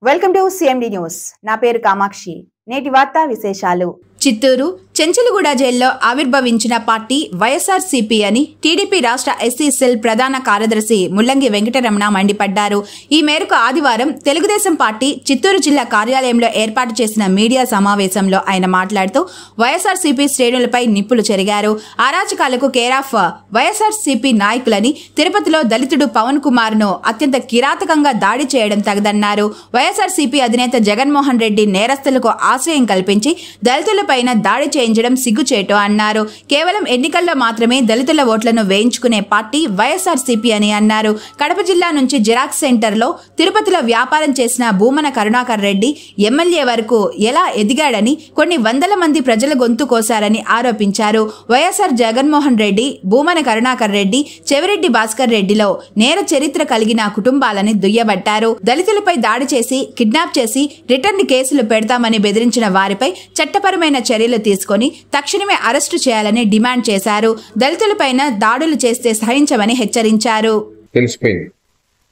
Welcome to CMD news. నా పేరు కామాక్షి. నేటి వార్తా విశేషాలు. చిత్తూరు చెంచలగూడ జైల్లో ఆవిర్భవించిన పార్టీ వైఎస్ఆర్సీపీ అని టీడీపీ రాష్ట్ర ఎస్సీ సెల్ ప్రధాన కార్యదర్శి ముల్లంగి వెంకటరమణ మండిపడ్డారు. ఈ మేరకు ఆదివారం తెలుగుదేశం పార్టీ చిత్తూరు జిల్లా కార్యాలయంలో ఏర్పాటు చేసిన మీడియా సమావేశంలో ఆయన మాట్లాడుతూ వైఎస్ఆర్సీపీ శ్రేణులపై నిప్పులు చెరిగారు. అరాచకాలకు కేరాఫ్ వైఎస్ఆర్సీపీ నాయకులని, తిరుపతిలో దళితుడు పవన్ కుమార్ ను అత్యంత కిరాతకంగా దాడి చేయడం తగదన్నారు. వైఎస్ఆర్సీపీ అధినేత జగన్మోహన్ రెడ్డి నేరస్తులకు ఆశ్రయం కల్పించి దళితులపైన దాడి చేయించడం సిగ్గుచేటు అన్నారు. కేవలం ఎన్నికల్లో మాత్రమే దళితుల ఓట్లను వేయించుకునే పార్టీ వైఎస్ఆర్సీపీ అని అన్నారు. కడప జిల్లా నుంచి జిరాక్స్ సెంటర్లో తిరుపతిలో వ్యాపారం చేసిన భూమన కరుణాకర్ రెడ్డి ఎమ్మెల్యే వరకు ఎలా ఎదిగాడని, కొన్ని వందల మంది ప్రజల గొంతు కోశారని ఆరోపించారు. వైఎస్ఆర్ జగన్మోహన్ రెడ్డి, భూమన కరుణాకర్ రెడ్డి, చెవిరెడ్డి భాస్కర్ రెడ్డిలో నేర చరిత్ర కలిగిన కుటుంబాలని దుయ్యబట్టారు. దళితులపై దాడి చేసి, కిడ్నాప్ చేసి రిటర్న్ కేసులు పెడతామని బెదిరించిన వారిపై చట్టపరమైన చర్యలు తీసుకొని తక్షణమే అరెస్టు చేయాలని డిమాండ్ చేశారు. దళితులపైన దాడులు చేస్తే సహించమని హెచ్చరించారు. తెలిసిపోయింది.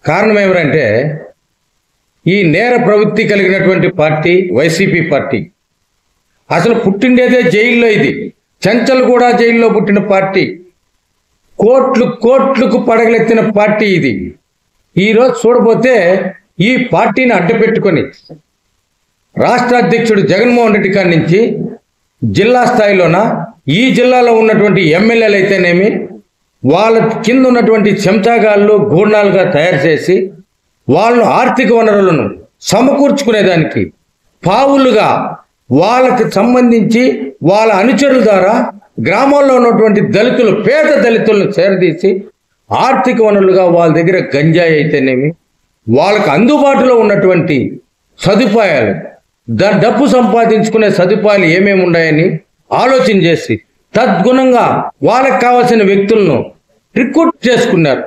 కారణం ఏమిటంటే ఈ నేర ప్రవృత్తి కలిగినటువంటి పార్టీ వైసీపీ పార్టీ. అసలు పుట్టిండేదే జైల్లో. ఇది చెంచల్గూడ జైల్లో పుట్టిన పార్టీ. కోట్లకు పడగలెత్తిన పార్టీ ఇది. ఈరోజు చూడబోతే ఈ పార్టీని అడ్డపెట్టుకొని రాష్ట్ర అధ్యక్షుడు జగన్మోహన్ రెడ్డి కాడి నుంచి జిల్లా స్థాయిలోన ఈ జిల్లాలో ఉన్నటువంటి ఎమ్మెల్యేలు అయితేనేమి, వాళ్ళ కింద ఉన్నటువంటి చెంచాగాళ్ళు గూండాలుగా తయారు చేసి వాళ్ళను ఆర్థిక వనరులను సమకూర్చుకునేదానికి పావులుగా వాళ్ళకి సంబంధించి వాళ్ళ అనుచరుల ద్వారా గ్రామాల్లో ఉన్నటువంటి దళితులు, పేద దళితులను చేరదీసి ఆర్థిక వనరులుగా వాళ్ళ దగ్గర గంజాయి అయితేనేమి, వాళ్ళకు అందుబాటులో ఉన్నటువంటి సదుపాయాలు, డబ్బు సంపాదించుకునే సదుపాయాలు ఏమేమి ఉన్నాయని ఆలోచన చేసి తద్గుణంగా వాళ్ళకి కావాల్సిన వ్యక్తులను రిక్రూట్ చేసుకున్నారు.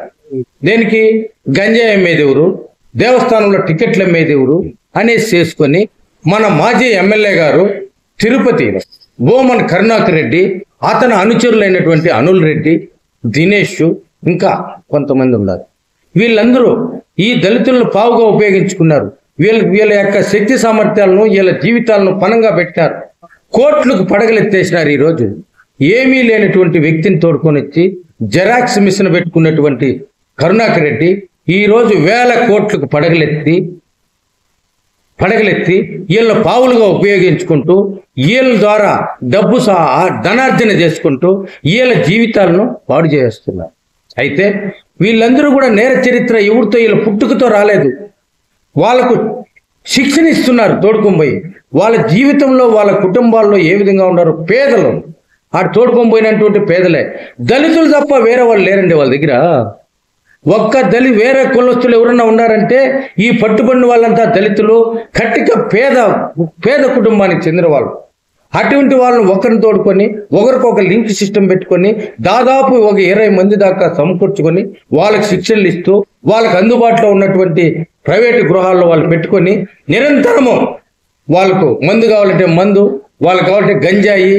దేనికి? గంజాయి అమ్మేది ఎవరు, దేవస్థానంలో టికెట్లు అమ్మేది ఎవరు అనేసి చేసుకొని మన మాజీ ఎమ్మెల్యే గారు తిరుపతి భూమన కరుణాకర్ రెడ్డి, అతని అనుచరులైనటువంటి అనిల్ రెడ్డి, దినేష్, ఇంకా కొంతమంది ఉన్నారు. వీళ్ళందరూ ఈ దళితులను పావుగా ఉపయోగించుకున్నారు. వీళ్ళ యొక్క శక్తి సామర్థ్యాలను, వీళ్ళ జీవితాలను పణంగా పెట్టారు. కోట్లకు పడగలెత్తేసినారు. ఈరోజు ఏమీ లేనటువంటి వ్యక్తిని తోడుకొని వచ్చి జెరాక్స్ మిషన్ పెట్టుకున్నటువంటి కరుణాకర్ రెడ్డి ఈరోజు వేల కోట్లకు పడగలెత్తి వీళ్ళ పావులుగా ఉపయోగించుకుంటూ వీళ్ళ ద్వారా డబ్బు ధనార్జన చేసుకుంటూ వీళ్ళ జీవితాలను పాడు చేస్తున్నారు. అయితే వీళ్ళందరూ కూడా నేర చరిత్ర ఎవరితో, వీళ్ళ పుట్టుకతో రాలేదు. వాళ్ళకు శిక్షణ ఇస్తున్నారు తోడుకొనిపోయి. వాళ్ళ జీవితంలో, వాళ్ళ కుటుంబాల్లో ఏ విధంగా ఉన్నారు, పేదలు, ఆ తోడుకొనిపోయినటువంటి పేదలే. దళితులు తప్ప వేరే వాళ్ళు లేరండి వాళ్ళ దగ్గర. ఒక్క వేరే కులస్తులు ఎవరన్నా ఉన్నారంటే ఈ పట్టుబడిన వాళ్ళంతా దళితులు, కట్టిక పేద కుటుంబానికి చెందిన వాళ్ళు. అటువంటి వాళ్ళని ఒకరిని తోడుకొని ఒకరికొక లింక్ సిస్టమ్ పెట్టుకొని దాదాపు ఒక 20 మంది దాకా సమకూర్చుకొని వాళ్ళకి శిక్షణలు ఇస్తూ వాళ్ళకి అందుబాటులో ఉన్నటువంటి ప్రైవేటు గృహాల్లో వాళ్ళు పెట్టుకొని నిరంతరము వాళ్ళకు మందు కావాలంటే మందు, వాళ్ళకి కావాలంటే గంజాయి,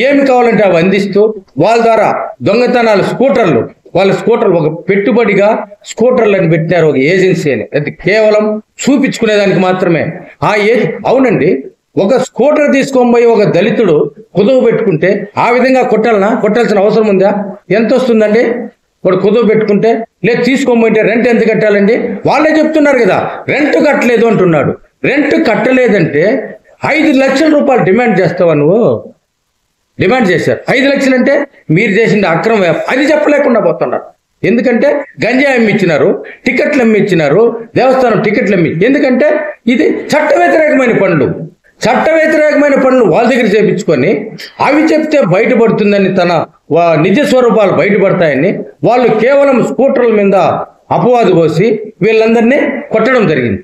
ఏమి కావాలంటే అవి అందిస్తూ వాళ్ళ ద్వారా దొంగతనాలు, వాళ్ళ స్కూటర్లు ఒక పెట్టుబడిగా స్కూటర్లు అని పెట్టినారు, ఒక ఏజెన్సీ అని. అది కేవలం చూపించుకునేదానికి మాత్రమే. అవునండి, ఒక స్కూటర్ తీసుకొని పోయి ఒక దళితుడు కుదువు పెట్టుకుంటే ఆ విధంగా కొట్టాల్సిన అవసరం ఉందా? ఎంత వస్తుందండి? వాడు కుదువు పెట్టుకుంటే లేదు తీసుకొని పోయింటే రెంట్ ఎంత కట్టాలండి? వాళ్ళే చెప్తున్నారు కదా, రెంట్ కట్టలేదు అంటున్నాడు. రెంట్ కట్టలేదంటే 5 లక్షల రూపాయలు డిమాండ్ చేస్తావా నువ్వు? డిమాండ్ చేశారు. 5 లక్షలు అంటే మీరు చేసింది అక్రమ వ్యాపారం. అది చెప్పలేకుండా పోతున్నారు. ఎందుకంటే గంజాయి అమ్మిచ్చినారు, టికెట్లు అమ్మిచ్చినారు, దేవస్థానం టికెట్లు ఎందుకంటే ఇది చట్ట వ్యతిరేకమైన పనులు వాళ్ళ దగ్గర చేపించుకొని అవి చెప్తే బయటపడుతుందని, తన నిజ స్వరూపాలు బయటపడతాయని వాళ్ళు కేవలం స్కూటర్ల మీద అపవాదు పోసి వీళ్ళందరినీ కొట్టడం జరిగింది.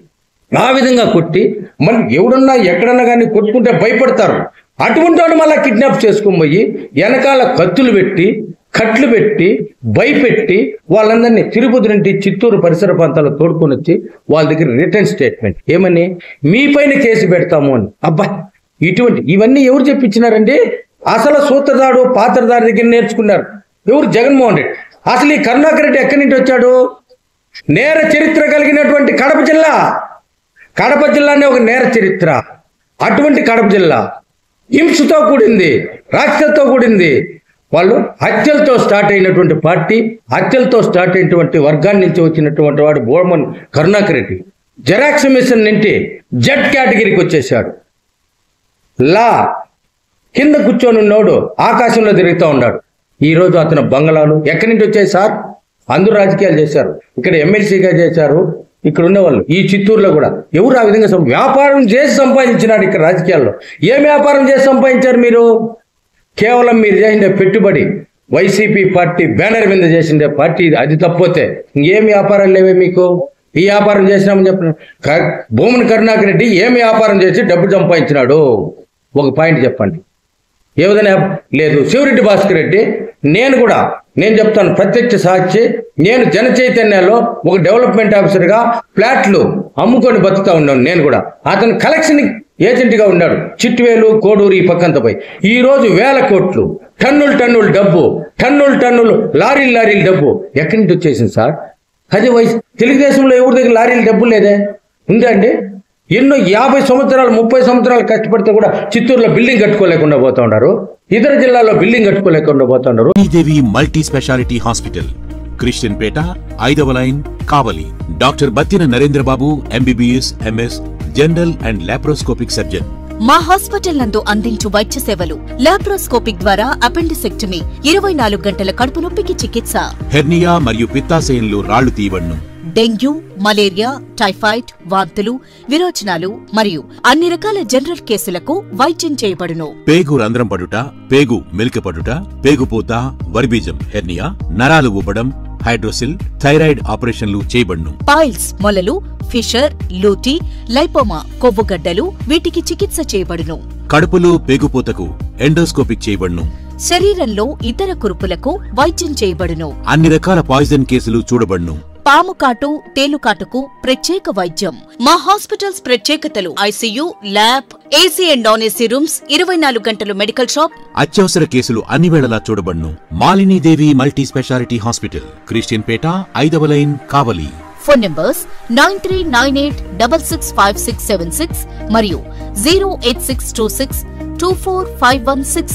ఆ విధంగా కొట్టి మళ్ళీ ఎవడన్నా ఎక్కడన్నా కానీ కొట్టుకుంటే భయపడతారు. అటువంటి వాడు మళ్ళీ కిడ్నాప్ చేసుకొని పోయి వెనకాల కట్లు పెట్టి భయపెట్టి వాళ్ళందరినీ తిరుపతి నుండి చిత్తూరు పరిసర ప్రాంతాల్లో తోడుకొని వచ్చి వాళ్ళ దగ్గర రిటర్న్ స్టేట్మెంట్ ఏమని, మీ పైన కేసు పెడతాము అని. అబ్బా, ఇవన్నీ ఎవరు చెప్పించినారండి? అసలు సూత్రధారు, పాత్రధారి దగ్గర నేర్చుకున్నారు. ఎవరు? జగన్మోహన్ రెడ్డి. అసలు ఈ కరుణాకర్ రెడ్డి ఎక్కడి నుంచి వచ్చాడు? నేర చరిత్ర కలిగినటువంటి కడప జిల్లా కడప జిల్లానే ఒక నేర చరిత్ర. అటువంటి కడప జిల్లా హింసతో కూడింది, రాక్షసతో కూడింది. వాళ్ళు హత్యలతో స్టార్ట్ అయినటువంటి పార్టీ, హత్యలతో స్టార్ట్ అయినటువంటి వర్గాన్ని నుంచి వచ్చినటువంటి వాడు బోమన్ కరుణాకర్ రెడ్డి. జెరాక్స్ మిషన్ నుండి జెడ్ కేటగిరీకి వచ్చేసాడు. లా కింద కూర్చొని ఉన్నోడు ఆకాశంలో తిరుగుతూ ఉన్నాడు. ఈరోజు అతను బంగళాలు ఎక్కడి నుంచి వచ్చాయి సార్? అందరూ రాజకీయాలు చేశారు. ఇక్కడ ఎమ్మెల్సీగా చేశారు. ఇక్కడ ఉన్నవాళ్ళు ఈ చిత్తూరులో కూడా ఎవరు ఆ విధంగా వ్యాపారం చేసి సంపాదించినాడు. ఇక్కడ రాజకీయాల్లో ఏం వ్యాపారం చేసి సంపాదించారు మీరు? కేవలం మీరు చేసిండే పెట్టుబడి, వైసీపీ పార్టీ బ్యానర్ మీద చేసిండే పార్టీ, అది తప్పితే ఇంకేం వ్యాపారాలు లేవే మీకు? ఈ వ్యాపారం చేసినామని చెప్పిన బోమన్ కరుణాకర్ రెడ్డి ఏం వ్యాపారం చేసి డబ్బు సంపాదించినాడు? ఒక పాయింట్ చెప్పండి. ఏ విధంగా లేదు. శివరెడ్డి భాస్కర్ రెడ్డి, నేను చెప్తాను ప్రత్యక్ష సాక్షి. నేను జన చైతన్యాల్లో ఒక డెవలప్మెంట్ ఆఫీసర్గా ఫ్లాట్లు అమ్ముకొని బతుకుతా ఉన్నాను. నేను కూడా అతను కలెక్షన్ ఏజెంట్గా ఉన్నాడు. చిట్వేలు, కోడూరు ఈ పక్కంతా పోయి ఈరోజు వేల కోట్లు, టన్నులు డబ్బు, టన్నులు లారీలు డబ్బు ఎక్కడి నుంచి వచ్చేసింది సార్? అదే తెలుగుదేశంలో ఎవరి దగ్గర లారీలు డబ్బు లేదే? ఉందా అండి? ఎన్నో 50 సంవత్సరాలు 30 సంవత్సరాలు కష్టపడితే కూడా చిత్తూరులో బిల్డింగ్ కట్టుకోలేకుండా పోతా ఉన్నారు. ఇతర జిల్లాల్లో బిల్డింగ్ కట్టుకోలేకుండా పోతా ఉన్నారు. దేవి multi speciality hospital, Christian Pet, 5వ line, Kavali. Doctor Battina Narendra Babu, MBBS, MS, general and laparoscopic surgeon. మా హాస్పిటల్ నందు అందించు వైద్య సేవలు: లాప్రోస్కోపిక్ ద్వారా అపెండిసెక్టమీ, 24 గంటల కడుపు నొప్పికి చికిత్స, హెర్నియా మరియు పిత్తాశయంలో రాళ్లు తీయబడును, డెంగ్యూ, మలేరియా, టైఫాయిడ్, వాంతులు, విరోచనాలు మరియు అన్ని రకాల జనరల్ కేసులకు వైద్యం చేయబడును. పేగు రంధ్రం పడుట, పేగు మెలికపడుట, పేగుపూత, వర్బీజం, హెర్నియా, నరాలు ఊపడం, హైడ్రోసిల్, థైరాయిడ్ ఆపరేషన్లు చేయబడును. పైల్స్, మొలలు, ఫిషర్, లూటీ, లైపోమా, కొవ్వుగడ్డలు, వీటికి చికిత్స చేయబడును. కడుపులో పేగుపూతకు ఎండోస్కోపిక్ చేయబడును. శరీరంలో ఇతర కురుపులకు వైద్యం చేయబడును. అన్ని రకాల పాయిజన్ కేసులు చూడబడును. పాము కాటు, తేలుకాటుకు ప్రత్యేక వైద్యం. మా హాస్పిటల్స్ ప్రత్యేకతలు: ICU, lab, AC and non AC rooms, 24 గంటలు మెడికల్ షాప్. అత్యవసర కేసులు అన్ని వేళలా చూడబడును. Malinidevi multi speciality hospital, Christian Pet, 5వ లైన్, కావలి. ఫోన్ నంబర్స్ 9398665676 మరియు 08626245166.